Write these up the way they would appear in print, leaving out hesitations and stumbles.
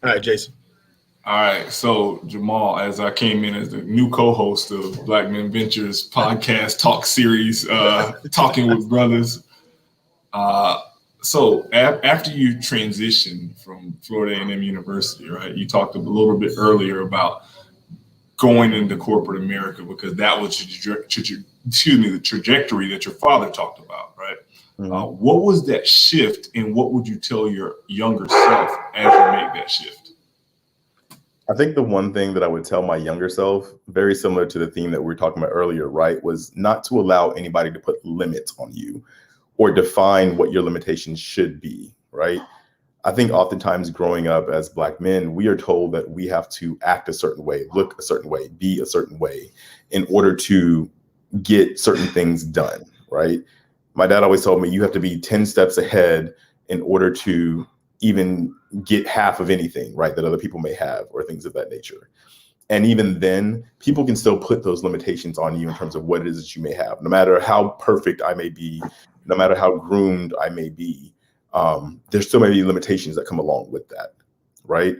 All right, Jason. All right, so Jamahl, as I came in as the new co-host of Black Men Ventures podcast talk series, talking with brothers. So after you transitioned from Florida A&M University, right? You talked a little bit earlier about going into corporate America because that was the trajectory that your father talked about, right? Mm-hmm. What was that shift, and what would you tell your younger self as you make that shift? I think the one thing that I would tell my younger self, very similar to the theme that we were talking about earlier, right, was not to allow anybody to put limits on you or define what your limitations should be, right? I think oftentimes growing up as Black men, we are told that we have to act a certain way, look a certain way, be a certain way in order to get certain things done, right? My dad always told me you have to be 10 steps ahead in order to even get half of anything, right, that other people may have or things of that nature. And even then, people can still put those limitations on you in terms of what it is that you may have. No matter how perfect I may be, no matter how groomed I may be, there's still maybe limitations that come along with that, right?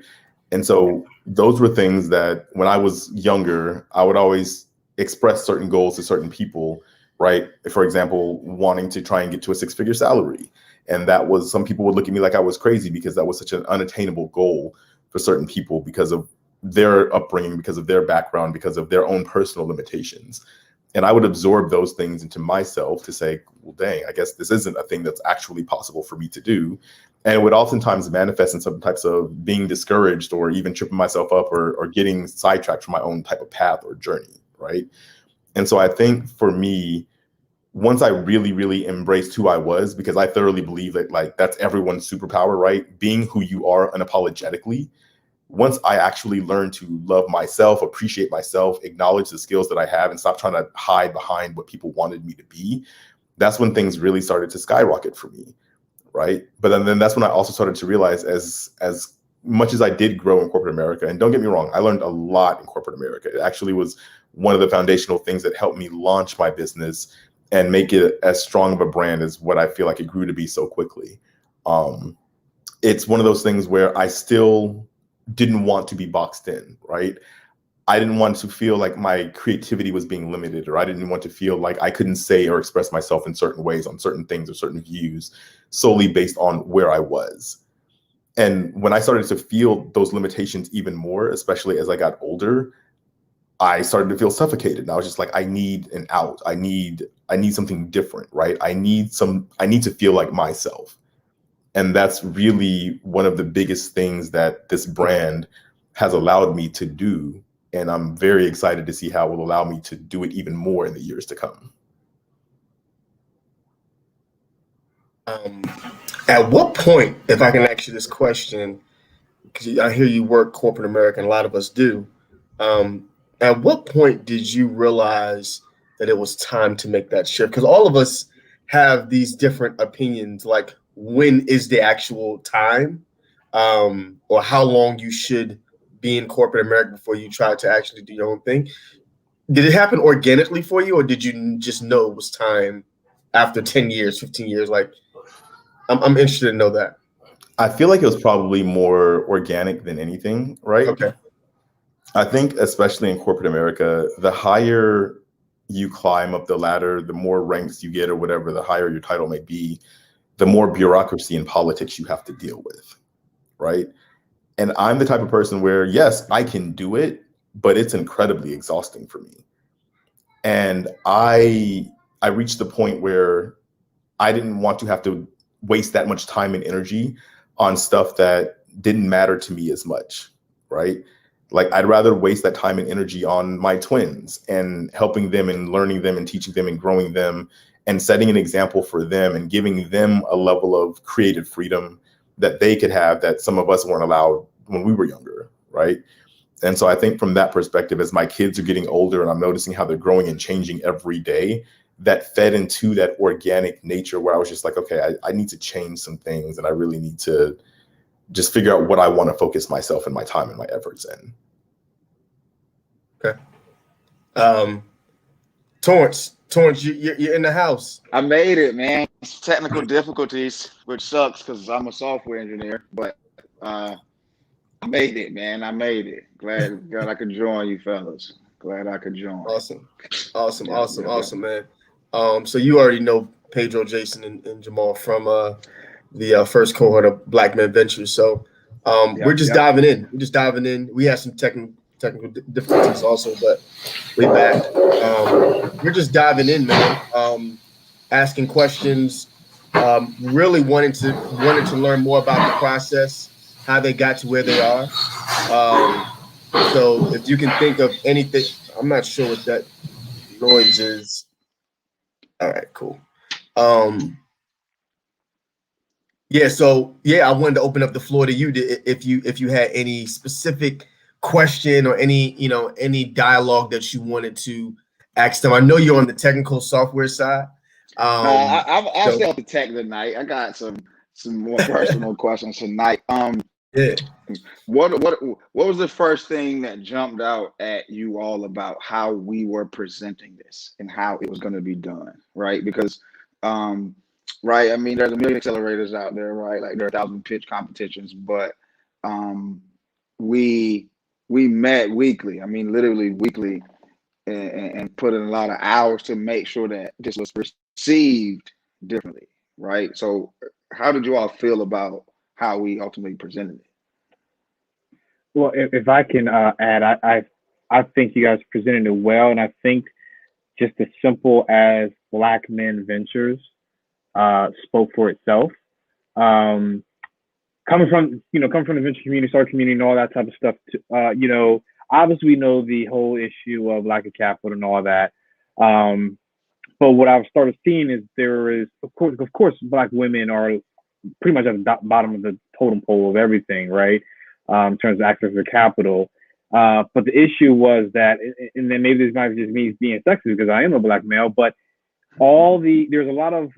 And so those were things that when I was younger, I would always express certain goals to certain people, right? For example, wanting to try and get to a 6-figure salary. And that was, some people would look at me like I was crazy because that was such an unattainable goal for certain people because of their upbringing, because of their background, because of their own personal limitations. And I would absorb those things into myself to say, well, dang, I guess this isn't a thing that's actually possible for me to do. And it would oftentimes manifest in some types of being discouraged or even tripping myself up or getting sidetracked from my own type of path or journey, right? And so I think for me, once I really, really embraced who I was, because I thoroughly believe that like that's everyone's superpower, right? Being who you are unapologetically. Once I actually learned to love myself, appreciate myself, acknowledge the skills that I have, and stop trying to hide behind what people wanted me to be, that's when things really started to skyrocket for me, right? But then that's when I also started to realize as much as I did grow in corporate America, and don't get me wrong, I learned a lot in corporate America. It actually was one of the foundational things that helped me launch my business and make it as strong of a brand as what I feel like it grew to be so quickly. It's one of those things where I still didn't want to be boxed in, right? I didn't want to feel like my creativity was being limited, or I didn't want to feel like I couldn't say or express myself in certain ways on certain things or certain views solely based on where I was. And when I started to feel those limitations even more, especially as I got older, I started to feel suffocated. And I was just like, I need an out. I need something different, right? I need to feel like myself. And that's really one of the biggest things that this brand has allowed me to do. And I'm very excited to see how it will allow me to do it even more in the years to come. At what point, if I can ask you this question, because I hear you work corporate America, and a lot of us do, at what point did you realize that it was time to make that shift? Because all of us have these different opinions, like when is the actual time, or how long you should be in corporate America before you try to actually do your own thing. Did it happen organically for you, or did you just know it was time after 10 years, 15 years? Like, I'm interested to know that. I feel like it was probably more organic than anything, right? Okay. I think especially in corporate America, the higher you climb up the ladder, the more ranks you get or whatever, the higher your title may be, the more bureaucracy and politics you have to deal with, right? And I'm the type of person where, yes, I can do it, but it's incredibly exhausting for me. And I reached the point where I didn't want to have to waste that much time and energy on stuff that didn't matter to me as much, right? Like, I'd rather waste that time and energy on my twins and helping them and learning them and teaching them and growing them and setting an example for them and giving them a level of creative freedom that they could have that some of us weren't allowed when we were younger, right? And so I think from that perspective, as my kids are getting older and I'm noticing how they're growing and changing every day, that fed into that organic nature where I was just like, okay, I need to change some things and I really need to just figure out what I want to focus myself and my time and my efforts in. Okay. Torrence, Torrence, you're in the house. I made it, man. Technical difficulties, which sucks because I'm a software engineer, but I made it, man. I made it. Glad I could join you fellas. Glad I could join. Awesome, man. So you already know Pedro, Jason, and Jamahl from the first cohort of Black Men Ventures. So we're just diving in. We have some technical difficulties also, but we're back. We're just diving in, man. Asking questions. Really wanting to learn more about the process, how they got to where they are. So if you can think of anything, I'm not sure what that noise is. All right, cool. I wanted to open up the floor to you if you had any specific question or any dialogue that you wanted to ask them. I know you're on the technical software side. I'll stay on the tech tonight. I got some more personal questions tonight. What was the first thing that jumped out at you all about how we were presenting this and how it was going to be done, right? Because right, I mean, there's a million accelerators out there, right? Like there are 1,000 pitch competitions, but we met weekly. I mean, literally weekly, and put in a lot of hours to make sure that this was received differently, right? So how did you all feel about how we ultimately presented it? Well, if I can add, I think you guys presented it well, and I think just as simple as Black Men Ventures spoke for itself. Coming from the venture community, startup community, and all that type of stuff. Obviously we know the whole issue of lack of capital and all that. But what I've started seeing is there is, of course, Black women are pretty much at the bottom of the totem pole of everything, right? In terms of access to capital. But the issue was that, and then maybe this might just me being sexist because I am a Black male, but there's a lot of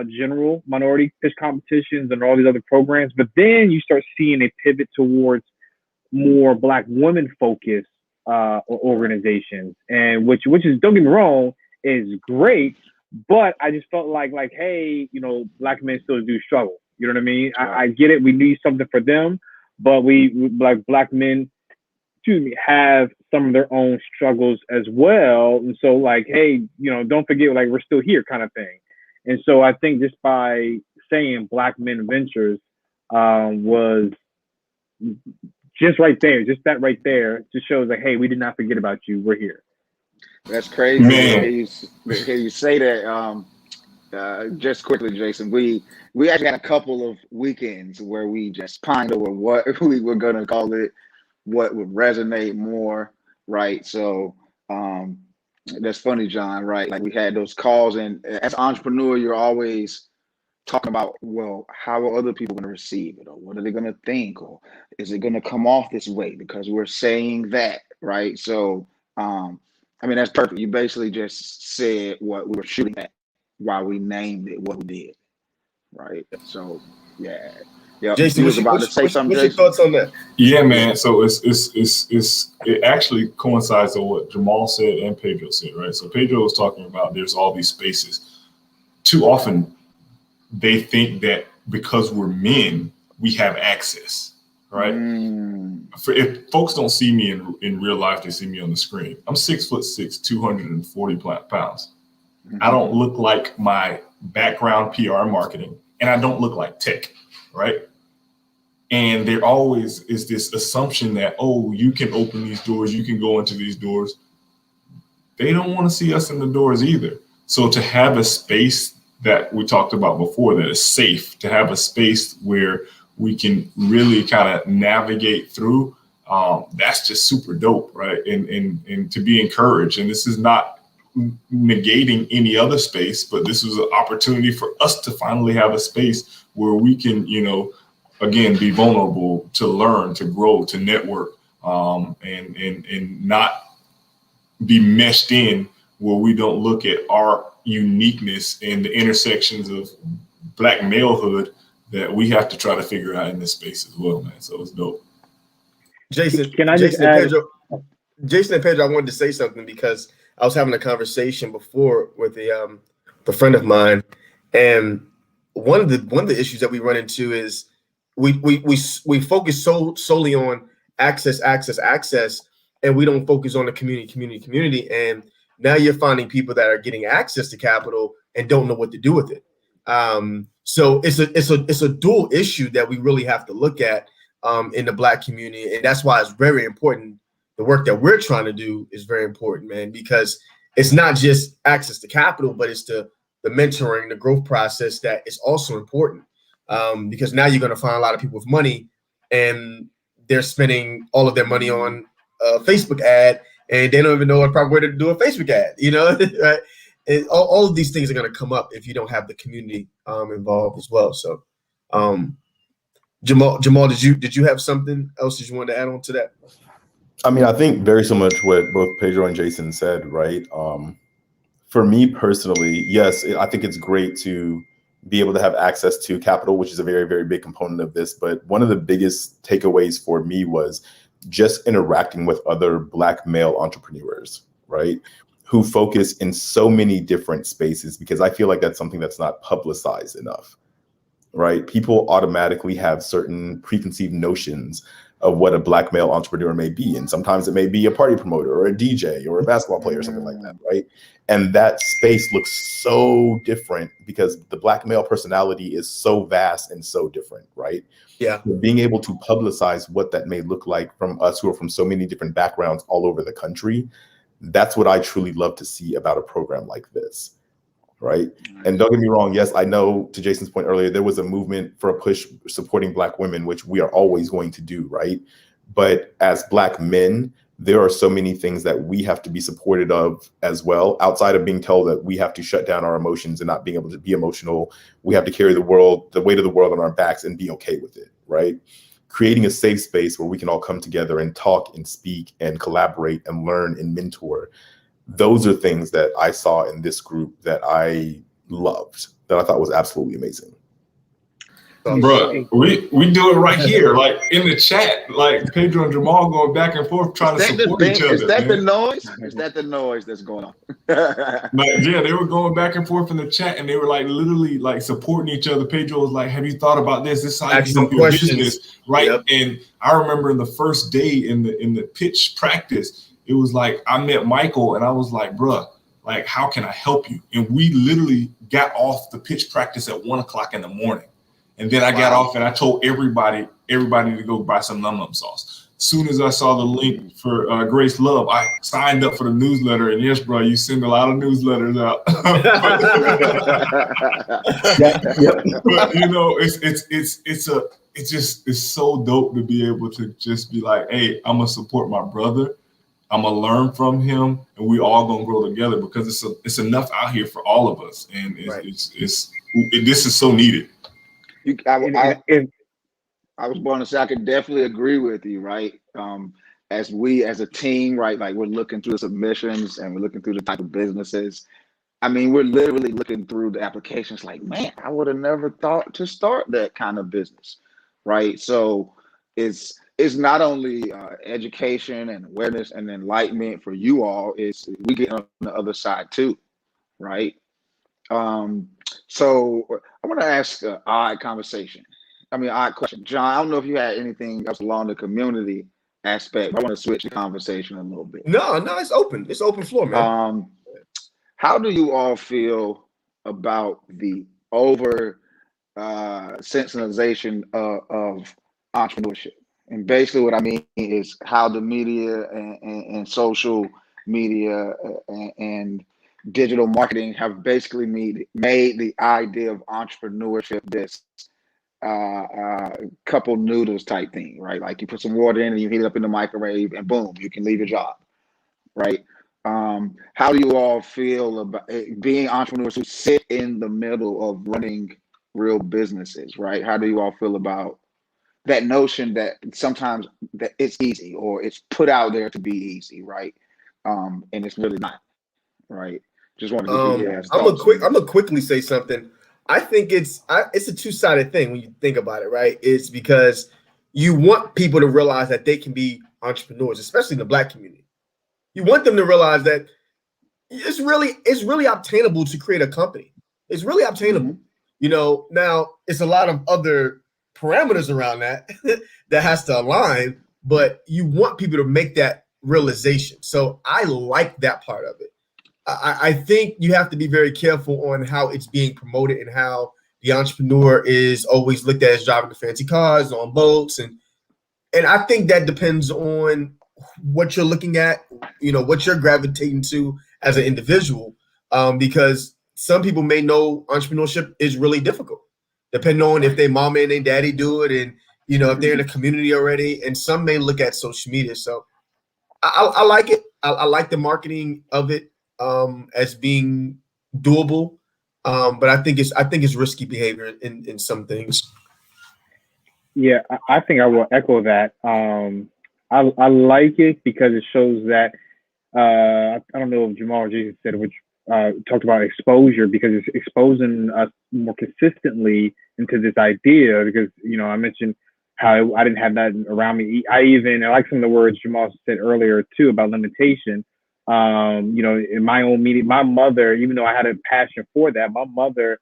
general minority pitch competitions and all these other programs, but then you start seeing a pivot towards more Black women focused organizations, and which is, don't get me wrong, is great, but I just felt like hey, Black men still do struggle. You know what I mean? I get it. We need something for them, but we like Black men, have some of their own struggles as well. And so hey, don't forget, we're still here kind of thing. And so I think just by saying Black Men Ventures was just right there, just that right there just shows hey, we did not forget about you. We're here. That's crazy. Hear you say that. Just quickly, Jason, we actually had a couple of weekends where we just pondered over what we were going to call it, what would resonate more, right? So that's funny, John, right? Like we had those calls, and as an entrepreneur, you're always talking about, well, how are other people going to receive it, or what are they going to think, or is it going to come off this way because we're saying that, right? So I mean, that's perfect. You basically just said what we were shooting at while we named it what we did, right? So yeah. Jason, what's your thoughts on that? Yeah, man. So it actually coincides with what Jamahl said and Pedro said, right? So Pedro was talking about there's all these spaces. Too often they think that because we're men, we have access, right? If folks don't see me in real life, they see me on the screen. I'm 6'6", 240 pounds. I don't look like my background PR marketing, and I don't look like tech, right? And there always is this assumption that, oh, you can open these doors, you can go into these doors. They don't want to see us in the doors either. So to have a space that we talked about before that is safe, to have a space where we can really kind of navigate through, that's just super dope, right? And to be encouraged. And this is not negating any other space, but this was an opportunity for us to finally have a space where we can, again, be vulnerable, to learn, to grow, to network, and not be meshed in where we don't look at our uniqueness and the intersections of Black malehood that we have to try to figure out in this space as well, man. So it's dope. Jason, can I just add? Jason and Pedro, I wanted to say something because I was having a conversation before with a friend of mine, and one of the issues that we run into is we focus solely on access, and we don't focus on the community. And now you're finding people that are getting access to capital and don't know what to do with it. So it's a dual issue that we really have to look at in the Black community, and that's why it's very important. The work that we're trying to do is very important, man, because it's not just access to capital, but it's the mentoring, the growth process that is also important. Because now you're going to find a lot of people with money, and they're spending all of their money on a Facebook ad, and they don't even know the proper way to do a Facebook ad. Right? And all of these things are going to come up if you don't have the community involved as well. So, Jamahl, did you have something else that you wanted to add on to that? I mean, I think very similar to what both Pedro and Jason said, right? For me personally, yes, I think it's great to be able to have access to capital, which is a very, very big component of this. But one of the biggest takeaways for me was just interacting with other Black male entrepreneurs, right? Who focus in so many different spaces, because I feel like that's something that's not publicized enough, right? People automatically have certain preconceived notions of what a Black male entrepreneur may be. And sometimes it may be a party promoter or a DJ or a basketball player or something like that, right? And that space looks so different because the Black male personality is so vast and so different, right? Yeah. Being able to publicize what that may look like from us who are from so many different backgrounds all over the country, that's what I truly love to see about a program like this, right? And don't get me wrong, yes, I know, to Jason's point earlier, there was a movement for a push supporting Black women, which we are always going to do, right? But as Black men, there are so many things that we have to be supported of as well, outside of being told that we have to shut down our emotions and not being able to be emotional. We have to carry the weight of the world on our backs and be okay with it, right? Creating a safe space where we can all come together and talk and speak and collaborate and learn and mentor. Those are things that I saw in this group that I loved, that I thought was absolutely amazing. Bro, we do it right here, like in the chat, like Pedro and Jamahl going back and forth trying to support each other. Is that the noise? Is that the noise that's going on? Like, yeah, they were going back and forth in the chat, and they were like literally like supporting each other. Pedro was like, "Have you thought about this? This is how you do your business, right?" Yep. And I remember in the first day in the pitch practice, it was like I met Michael, and I was like, "Bruh, like, how can I help you?" And we literally got off the pitch practice at 1:00 in the morning. And then I got off and I told everybody to go buy some num sauce. As soon as I saw the link for Grace Love, I signed up for the newsletter. And yes, bro, you send a lot of newsletters out. But you know, it's so dope to be able to just be like, hey, I'm gonna support my brother. I'm gonna learn from him, and we all gonna grow together because it's enough out here for all of us, and this is so needed. I was born to say I could definitely agree with you, right? As a team, right, like we're looking through the submissions and we're looking through the type of businesses. I mean, we're literally looking through the applications like, man, I would have never thought to start that kind of business, right? So it's not only education and awareness and enlightenment for you all, it's we get on the other side too, right? So I want to ask an odd question. John, I don't know if you had anything else along the community aspect, but I want to switch the conversation a little bit. No, it's open. It's open floor, man. How do you all feel about the over sensitivization of entrepreneurship? And basically what I mean is how the media and social media and digital marketing have basically made the idea of entrepreneurship this couple noodles type thing, right? Like you put some water in and you heat it up in the microwave and boom, you can leave your job, right? How do you all feel about being entrepreneurs who sit in the middle of running real businesses, right? How do you all feel about that notion that sometimes that it's easy or it's put out there to be easy, right? And it's really not, right? Just wanted to I'm gonna quickly say something. I think it's a two-sided thing when you think about it, right? It's because you want people to realize that they can be entrepreneurs, especially in the Black community. You want them to realize that it's really obtainable to create a company. It's really obtainable. Mm-hmm. You know, now it's a lot of other parameters around that that has to align, but you want people to make that realization. So I like that part of it. I think you have to be very careful on how it's being promoted and how the entrepreneur is always looked at as driving the fancy cars on boats, and I think that depends on what you're looking at, you know, what you're gravitating to as an individual, because some people may know entrepreneurship is really difficult, depending on if their mama and their daddy do it, and you know if they're in a community already, and some may look at social media. So I like it. I like the marketing of it as being doable, but I think it's risky behavior in some things. Yeah, I think I will echo that. I like it because it shows that I don't know if Jamahl or Jason said, which talked about exposure, because it's exposing us more consistently into this idea. Because you know, I mentioned how I didn't have that around me. I like some of the words Jamahl said earlier too about limitation. You know, in my own meeting, my mother, even though I had a passion for that, my mother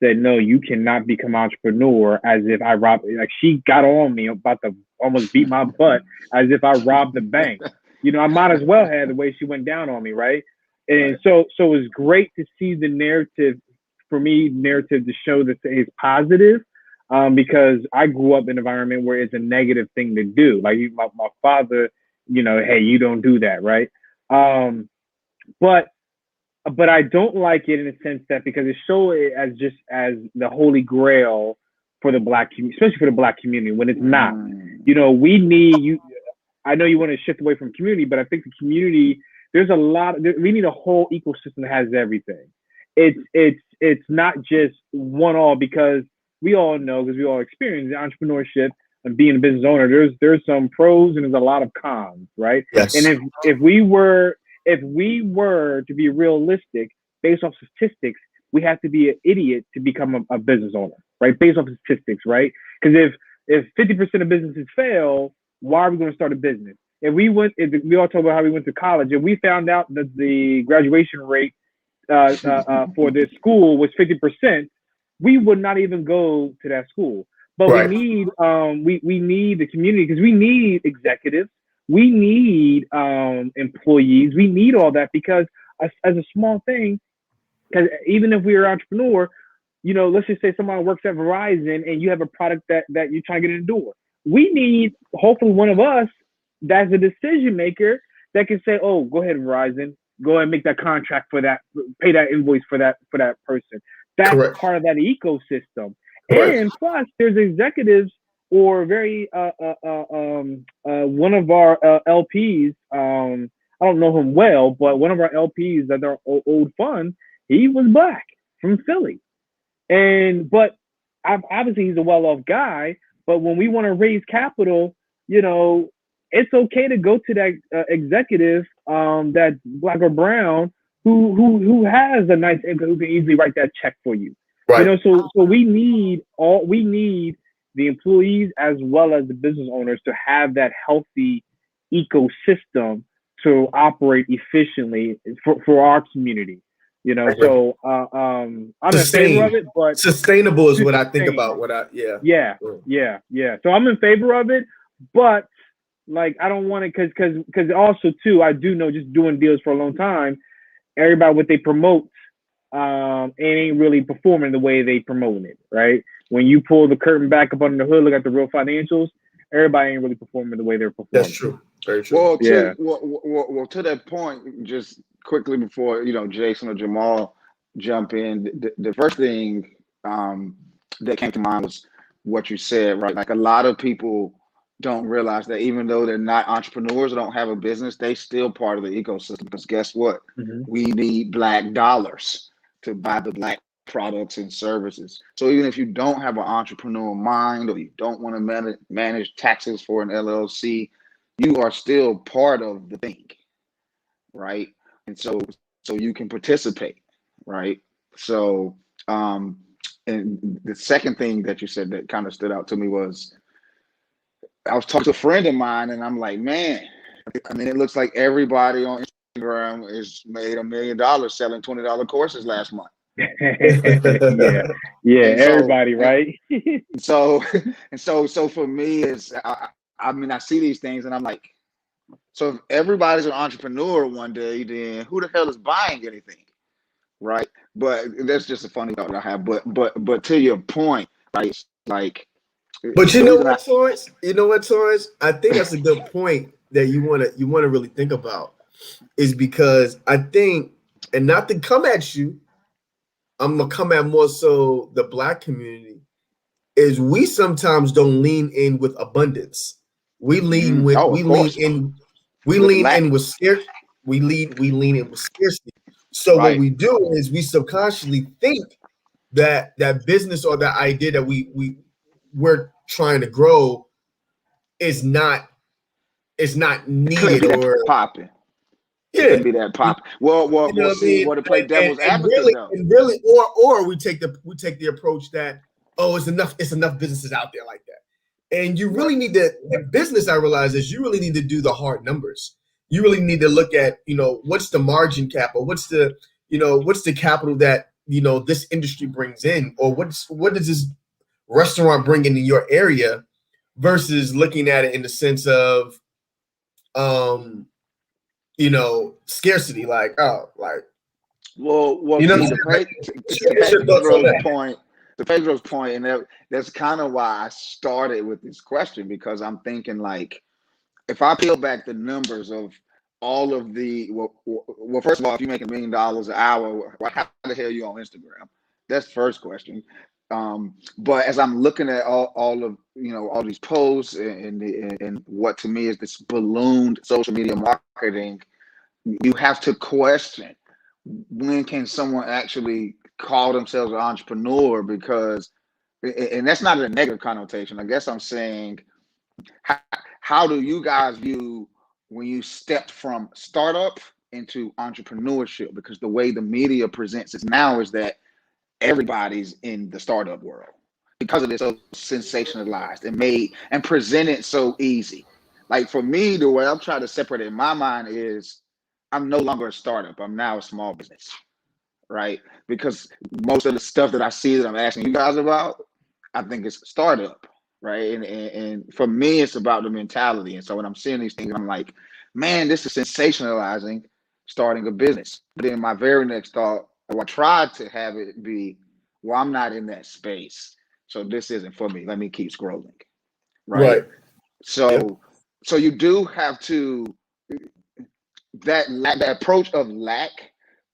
said, no, you cannot become an entrepreneur as if I robbed. Like, she got on me about to almost beat my butt as if I robbed the bank. You know, I might as well have the way she went down on me, right? And so it's great to see the narrative, for me, to show that it's positive, because I grew up in an environment where it's a negative thing to do. Like my father, you know, hey, you don't do that, right? But I don't like it in a sense that because it shows it as just as the holy grail for the Black community, especially for the Black community, when it's not. You know, we need you. I know you want to shift away from community, but I think the community, we need a whole ecosystem that has everything. It's not just one all, because we all know, because we all experience entrepreneurship and being a business owner, there's some pros and there's a lot of cons, right? Yes. And if we were to be realistic, based off statistics, we have to be an idiot to become a business owner, right? Based off statistics, right? Because if 50% of businesses fail, why are we going to start a business? If we all talk about how we went to college, and we found out that the graduation rate for this school was 50%, we would not even go to that school. But right. we need we need the community, because we need executives. We need employees. We need all that, because as a small thing, because even if we're an entrepreneur, you know, let's just say someone works at Verizon and you have a product that you're trying to get in the door. We need, hopefully, one of us that's a decision maker that can say, oh, go ahead, Verizon, go ahead and make that contract for that, pay that invoice for that person. That's Correct. part of that ecosystem. Correct. And plus, there's executives or very one of our LPs. I don't know him well, but one of our LPs that are old fund, he was Black from Philly, but obviously he's a well-off guy. But when we want to raise capital, you know, it's okay to go to that executive that's Black or brown who has a nice income, who can easily write that check for you. Right. You know, so we need the employees as well as the business owners to have that healthy ecosystem to operate efficiently for our community. You know, so I'm in favor of it, but sustainable is what I think about. Yeah. So I'm in favor of it, but like I don't want it because also too, I do know, just doing deals for a long time, everybody what they promote it ain't really performing the way they promoting it, right? When you pull the curtain back up under the hood, look at the real financials, everybody ain't really performing the way they're performing. That's true. Very true. Well, to that point, just quickly before, you know, Jason or Jamahl jump in, the first thing that came to mind was what you said, right? Like, a lot of people don't realize that even though they're not entrepreneurs or don't have a business, they still part of the ecosystem, because guess what? Mm-hmm. We need Black dollars to buy the Black products and services. So even if you don't have an entrepreneurial mind, or you don't want to manage taxes for an LLC, you are still part of the thing, right? And so you can participate, right? So and the second thing that you said that kind of stood out to me was, I was talking to a friend of mine, and I'm like, man, I mean, it looks like everybody on Instagram is made $1 million selling $20 courses last month. yeah, And so, everybody, right? so for me, I mean, I see these things and I'm like, so if everybody's an entrepreneur one day, then who the hell is buying anything, right? But that's just a funny thought that I have. But to your point, right? Like, But you the know reason what, Torrence? You know what, Torrence? I think that's a good point that you wanna really think about, is because I think, and not to come at you, I'm gonna come at more so the Black community, is we sometimes don't lean in with abundance. We lean with oh, of course, we with lean lack, in with scarce we lean in with scarcity. So what right? we do is we subconsciously think that business or that idea that we're trying to grow is not Couldn't needed, be that or popping. It yeah, couldn't be that you, popping. Well, you know what I see, mean? well, to play devil's And advocate though, really, or we take the approach that, oh, it's enough businesses out there like that. And you right? really need to, in business, I realize, is you really need to do the hard numbers. You really need to look at, what's the margin cap, or what's the capital that, this industry brings in, or what does this restaurant bring into your area, versus looking at it in the sense of, scarcity, like, oh, like, Well, you know what see, I'm saying? Like, to what's your thoughts on that? Pedro's point, and that's kind of why I started with this question, because I'm thinking like, if I peel back the numbers of all of the well, first of all, if you're making $1 million an hour, how the hell are you on Instagram? That's the first question. But as I'm looking at all of all these posts and what to me is this ballooned social media marketing, you have to question, when can someone actually call themselves an entrepreneur? Because, and that's not a negative connotation. I guess I'm saying, how do you guys view when you stepped from startup into entrepreneurship? Because the way the media presents it now is that everybody's in the startup world because of this, so sensationalized and made and presented so easy. Like for me, the way I'm trying to separate it in my mind is, I'm no longer a startup. I'm now a small business, right? Because most of the stuff that I see that I'm asking you guys about, I think it's startup, right? And for me, it's about the mentality. And so when I'm seeing these things, I'm like, man, this is sensationalizing starting a business. But then my very next thought, or I tried to have it be, well, I'm not in that space, so this isn't for me. Let me keep scrolling, right? Right. Yep. So you do have to, that approach of lack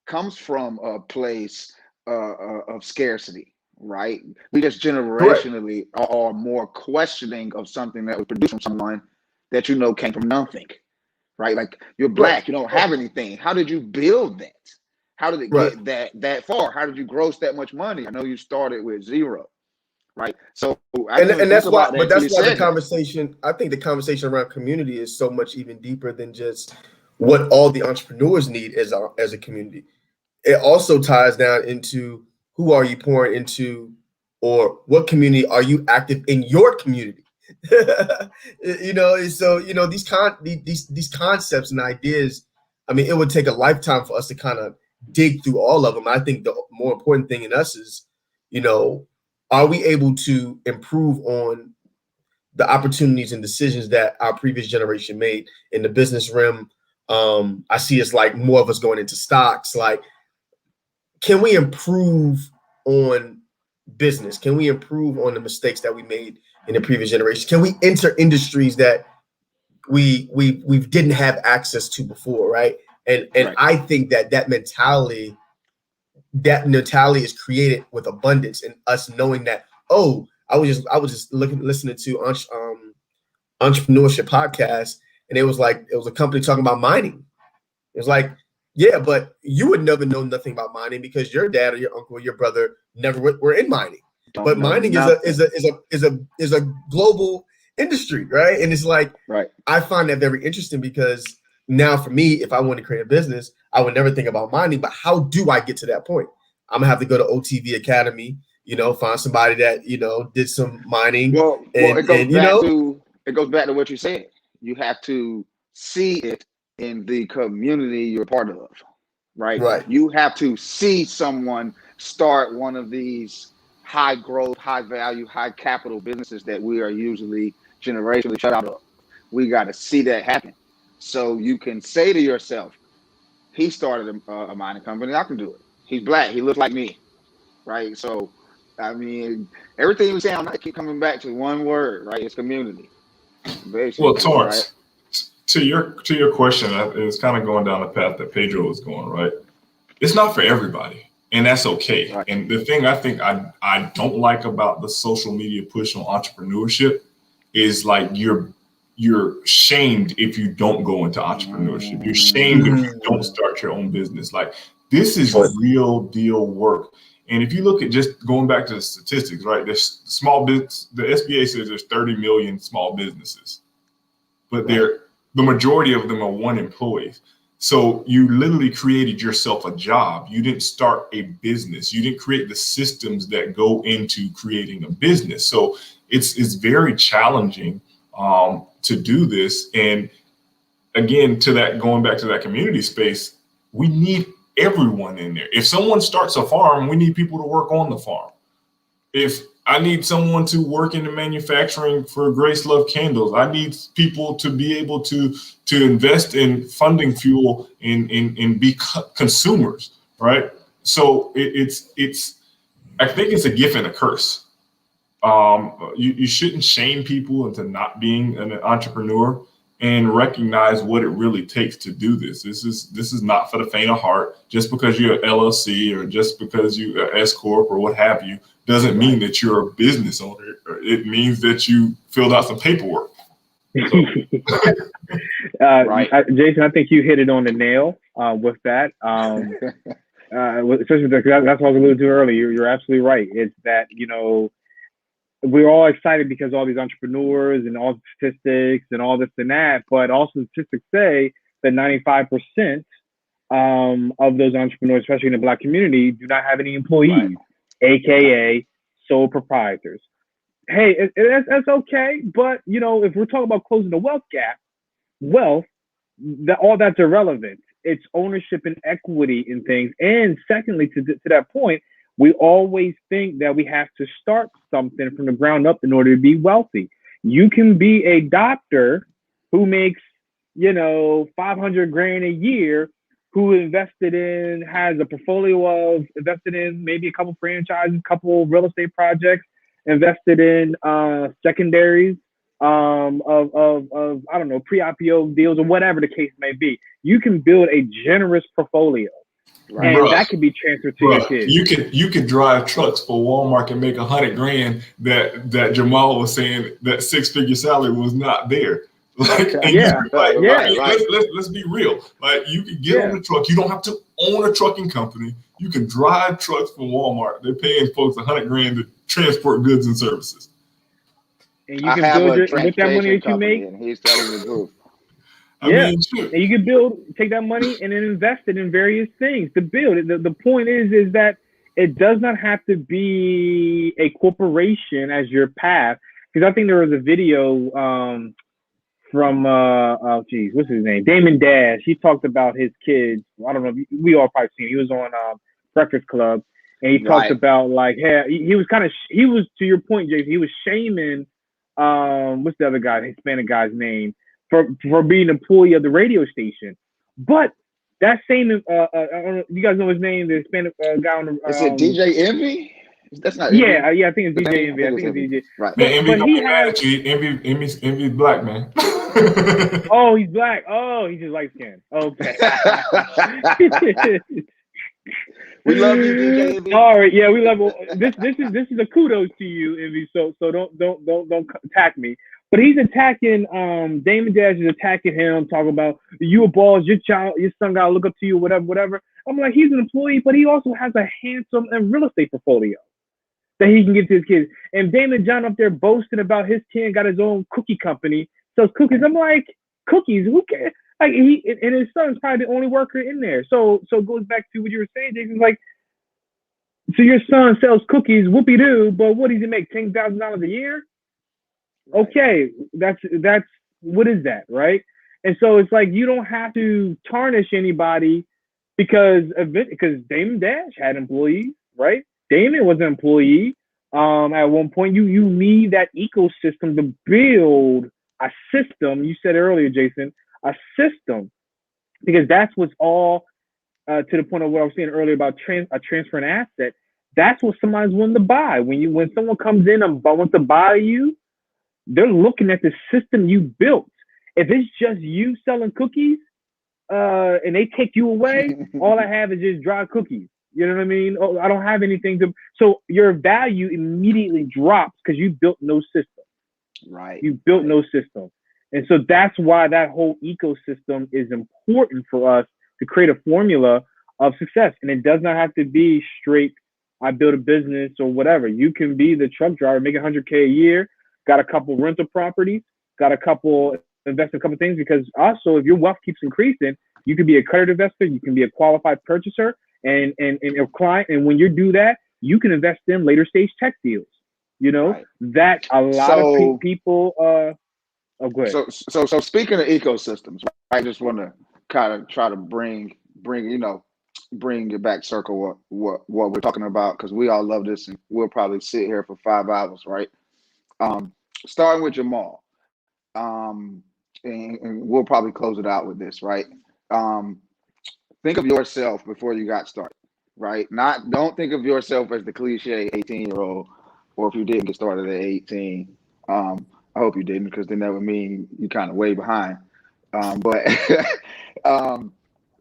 comes from a place of scarcity, right? We just Correct. generationally are more questioning of something that was produced from someone that came from nothing, right? Like, you're Right. Black, you don't have anything. How did you build that? How did it Right. get that far? How did you gross that much money? I know you started with zero, right? So I didn't even And think that's why, about that but until that's you why the said that. conversation, I think the conversation around community is so much even deeper than just what all the entrepreneurs need as a community. It also ties down into, who are you pouring into, or what community are you active in your community? So these concepts and ideas, I mean, it would take a lifetime for us to kind of dig through all of them. I think the more important thing in us is, are we able to improve on the opportunities and decisions that our previous generation made in the business realm? I see it's like more of us going into stocks. Like, can we improve on business? Can we improve on the mistakes that we made in the previous generation? Can we enter industries that we didn't have access to before, right? And Right. I think that mentality is created with abundance, and us knowing that, oh, I was just listening to entrepreneurship podcast, and it was a company talking about mining. It was like, yeah, but you would never know nothing about mining because your dad or your uncle or your brother never were in mining. Don't But know mining nothing. is a global industry, right? And it's like, Right. I find that very interesting, because now for me, if I want to create a business, I would never think about mining. But how do I get to that point? I'm gonna have to go to OTV Academy, find somebody that did some mining, Well, and it goes back to what you said. You have to see it in the community you're part of, right? Right. You have to see someone start one of these high growth, high value, high capital businesses that we are usually generationally shut out of. We got to see that happen. So you can say to yourself, he started a mining company, I can do it. He's black, he looks like me, right? So, I mean, everything we say on that keep coming back to one word, right? It's community, basically. Well, Right? Torrence, to your question, it's kind of going down the path that Pedro was going, right? It's not for everybody, and that's okay. Right. And the thing I think I don't like about the social media push on entrepreneurship is like you're shamed if you don't go into entrepreneurship. You're shamed if you don't start your own business. Like, this is real deal work. And if you look at just going back to the statistics, right? There's small business. The SBA says there's 30 million small businesses, but the majority of them are one employee. So you literally created yourself a job. You didn't start a business. You didn't create the systems that go into creating a business. So it's very challenging to do this. And again, going back to that community space, we need everyone in there. If someone starts a farm, we need people to work on the farm. If I need someone to work in the manufacturing for Grace Love Candles, I need people to be able to invest in funding fuel and be consumers, right? So I think it's a gift and a curse. You shouldn't shame people into not being an entrepreneur, and recognize what it really takes to do this. This is not for the faint of heart. Just because you're an LLC or just because you're an S Corp or what have you, doesn't mean that you're a business owner. It means that you filled out some paperwork. So. Jason, I think you hit it on the nail with that. Especially because that's what I was alluding to earlier. You're absolutely right. It's that, we're all excited because all these entrepreneurs and all the statistics and all this and that, but also statistics say that 95% of those entrepreneurs, especially in the Black community, do not have any employees, AKA sole proprietors. Hey, that's okay, but if we're talking about closing the wealth gap, all that's irrelevant. It's ownership and equity in things. And secondly, to that point, we always think that we have to start something from the ground up in order to be wealthy. You can be a doctor who makes, $500,000 a year, who has a portfolio of invested in maybe a couple franchises, a couple real estate projects, invested in secondaries of I don't know, pre-IPO deals or whatever the case may be. You can build a generous portfolio. Right. And that could be transferred to your kids. You could drive trucks for Walmart and make $100,000 that Jamahl was saying that 6-figure salary was not there. Let's be real. Like, you can get on the truck. You don't have to own a trucking company. You can drive trucks for Walmart. They're paying folks $100,000 to transport goods and services. And you can build with that money that you make. And he's telling the truth. And you can take that money and then invest it in various things to build it. The point is that it does not have to be a corporation as your path. Because I think there was a video from what's his name? Damon Dash. He talked about his kids. I don't know. We all probably seen. He was on Breakfast Club, and he talked about like, hey, he was to your point, Jason. He was shaming what's the other guy, the Hispanic guy's name, for being an employee of the radio station. But that same I don't know, you guys know his name, the Hispanic guy on the is it DJ Envy? That's not Envy. I think it's DJ Envy. I think it's DJ. Right. Man, Envy don't be mad at you. Envy's black, man. Oh, he's black. Oh, he's just light skinned. Okay. We love you, DJ Envy. All right, we love this. This is a kudos to you, Envy. So don't attack me. But he's attacking. Damon Dash is attacking him, talking about you a boss, your son gotta look up to you, whatever. I'm like, he's an employee, but he also has a handsome and real estate portfolio that he can give to his kids. And Damon John up there boasting about his kid got his own cookie company, sells cookies. I'm like, cookies? Who cares? Like, he and his son's probably the only worker in there. So it goes back to what you were saying, Jason. Like, so your son sells cookies, whoopee-doo, but what does he make, $10,000 a year? Okay, that's what is that, right? And so it's like you don't have to tarnish anybody because Damon Dash had employees, right? Damon was an employee. At one point, you need that ecosystem to build a system. You said earlier, Jason, a system, because that's what's all to the point of what I was saying earlier about transferring asset. That's what somebody's willing to buy. When someone comes in and wants to buy you, they're looking at the system you built. If it's just you selling cookies, and they take you away, all I have is just dry cookies. You know what I mean? Oh, I don't have anything to. So your value immediately drops because you built no system. Right. You built no system, and so that's why that whole ecosystem is important for us to create a formula of success. And it does not have to be straight. I build a business or whatever. You can be the truck driver, make $100K a year, got a couple rental properties, got a couple. Invest in a couple of things, because also if your wealth keeps increasing, you can be a credit investor, you can be a qualified purchaser, and a client. And when you do that, you can invest in later stage tech deals. You know, right. That a lot of people. Oh, go ahead. So speaking of ecosystems, I just want to kind of try to bring it back circle what we're talking about, because we all love this, and we'll probably sit here for 5 hours, right? Starting with Jamahl. And we'll probably close it out with this, right? Think of yourself before you got started, right? Don't think of yourself as the cliche 18-year-old, or if you didn't get started at 18. I hope you didn't, because then that would mean you kind of way behind. But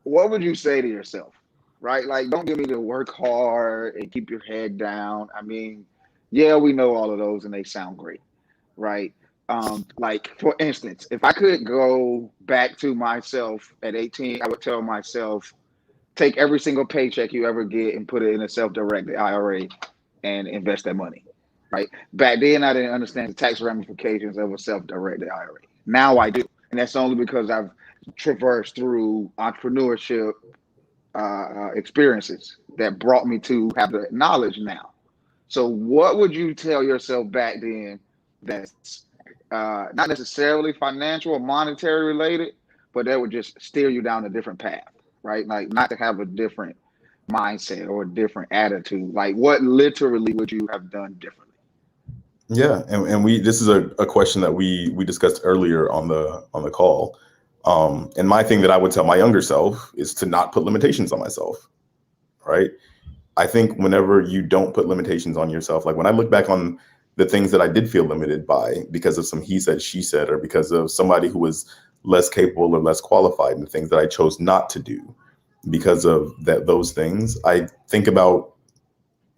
what would you say to yourself, right? Like, don't give me to work hard and keep your head down. I mean, yeah, we know all of those and they sound great, right? Like, for instance, if I could go back to myself at 18, I would tell myself, take every single paycheck you ever get and put it in a self-directed IRA and invest that money, right? Back then, I didn't understand the tax ramifications of a self-directed IRA. Now I do. And that's only because I've traversed through entrepreneurship experiences that brought me to have the knowledge now. So what would you tell yourself back then that's not necessarily financial or monetary related, but that would just steer you down a different path, right? Like, not to have a different mindset or a different attitude. Like, what literally would you have done differently? Yeah, and this is a question that we discussed earlier on the call. And my thing that I would tell my younger self is to not put limitations on myself, right? I think whenever you don't put limitations on yourself, like when I look back on the things that I did feel limited by because of some he said, she said, or because of somebody who was less capable or less qualified, and the things that I chose not to do because of those things, I think about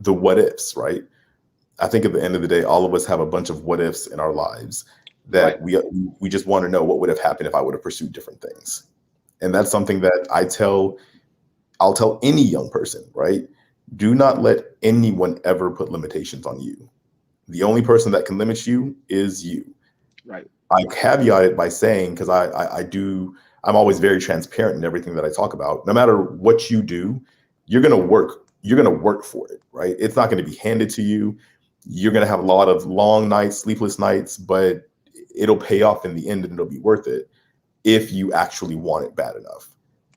the what ifs, right? I think at the end of the day, all of us have a bunch of what ifs in our lives that right. we just want to know what would have happened if I would have pursued different things. And that's something that I'll tell any young person, right? Do not let anyone ever put limitations on you. The only person that can limit you is you. Right. I caveat it by saying, because I'm always very transparent in everything that I talk about. No matter what you do, you're going to work for it, right? It's not going to be handed to you. You're going to have a lot of long nights, sleepless nights, but it'll pay off in the end, and it'll be worth it if you actually want it bad enough.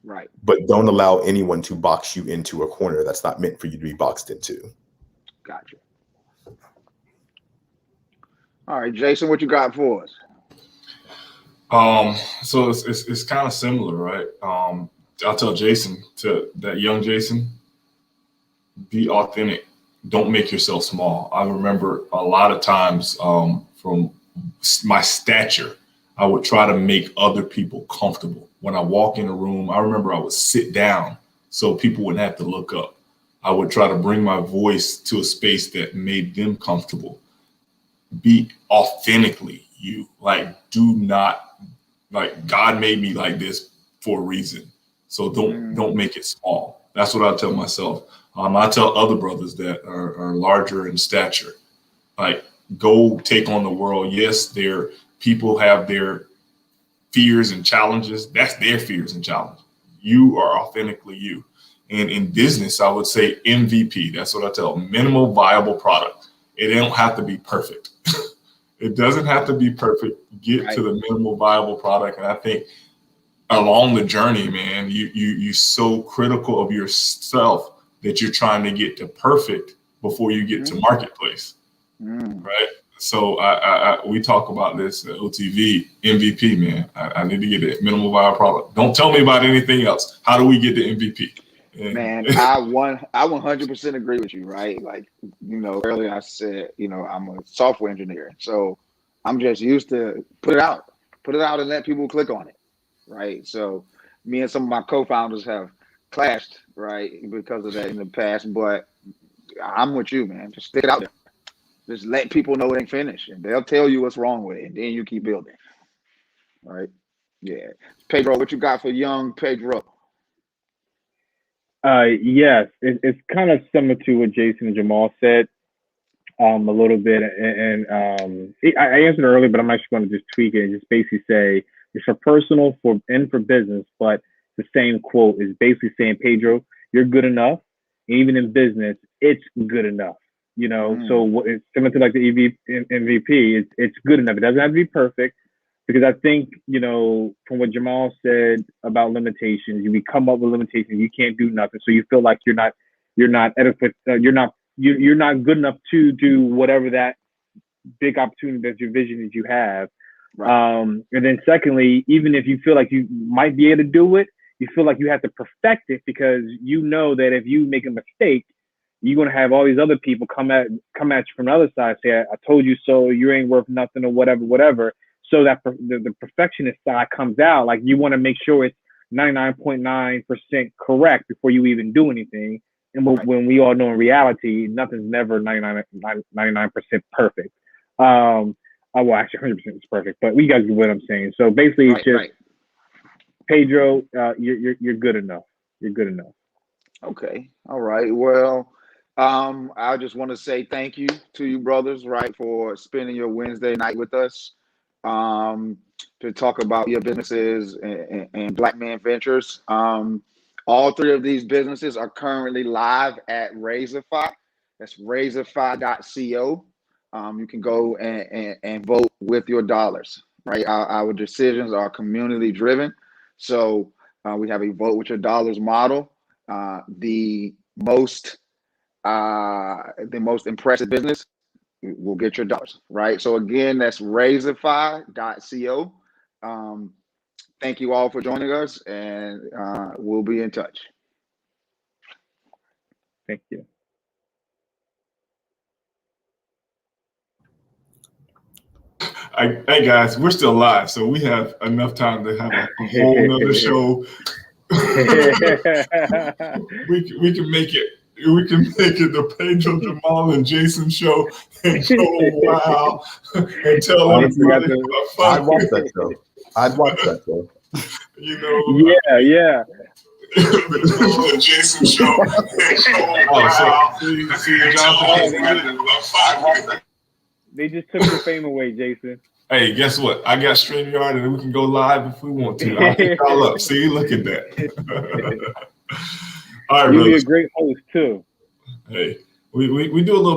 Right. But don't allow anyone to box you into a corner that's not meant for you to be boxed into. Gotcha. All right, Jason, what you got for us? So it's kind of similar, right? I'll tell Jason, to that young Jason, be authentic. Don't make yourself small. I remember a lot of times from my stature, I would try to make other people comfortable. When I walk in a room, I remember I would sit down so people wouldn't have to look up. I would try to bring my voice to a space that made them comfortable. Be authentically you. Like, do not, like, God made me like this for a reason. So don't make it small. That's what I tell myself. I tell other brothers that are larger in stature, like, go take on the world. Yes, people have their fears and challenges. That's their fears and challenges. You are authentically you. And in business, I would say MVP. That's what I tell them. Minimal viable product. It don't have to be perfect. It doesn't have to be perfect. Get to the minimal viable product. And I think along the journey, man, you so critical of yourself that you're trying to get to perfect before you get to marketplace, right? So we talk about this at OTV, MVP, man. I need to get a minimal viable product. Don't tell me about anything else. How do we get to MVP? Man, I 100% agree with you, right? Like, earlier I said, I'm a software engineer, so I'm just used to put it out and let people click on it, right? So me and some of my co-founders have clashed, right, because of that in the past, but I'm with you, man. Just stick it out there. Just let people know it ain't finished, and they'll tell you what's wrong with it, and then you keep building, right? Yeah. Pedro, what you got for young Pedro? Yes, it's kind of similar to what Jason and Jamahl said a little bit, and I answered earlier, but I'm actually going to just tweak it and just basically say it's for personal and for business, but the same quote is basically saying, Pedro, you're good enough. Even in business, it's good enough. So it's similar to like the MVP. It's good enough. It doesn't have to be perfect, because I think, from what Jamahl said about limitations, you come up with limitations, you can't do nothing. So you feel like you're not adequate, you're not good enough to do whatever that big opportunity that your vision that you have. Right. And then secondly, even if you feel like you might be able to do it, you feel like you have to perfect it, because you know that if you make a mistake, you're going to have all these other people come at you from the other side, say, I told you so, you ain't worth nothing, or whatever. So that the perfectionist side comes out. Like, you want to make sure it's 99.9% correct before you even do anything. And when we all know in reality, nothing's never 99% perfect. Well, actually 100% is perfect, but you guys get what I'm saying. So basically, it's just, Pedro, you're good enough. You're good enough. Okay. All right. Well, I just want to say thank you to you brothers, right, for spending your Wednesday night with us, to talk about your businesses and Black Man Ventures. All three of these businesses are currently live at Razorify. That's razorify.co. You can go and vote with your dollars, right? Our decisions are community driven. So we have a vote with your dollars model. The most impressive business will get your dollars, right? So again, that's razorify.co. Thank you all for joining us, and we'll be in touch. Thank you. Hey guys, we're still live, so we have enough time to have a whole nother show. we can make it. We can make it the Pedro, Jamahl, and Jason show and go wow and tell everybody. I'd watch that show. Yeah. The Jason show. They just took your fame away, Jason. Hey, guess what? I got StreamYard, and we can go live if we want to. I'll pick y'all up. See, look at that. All right, you'll be a great host too. Hey, we do a little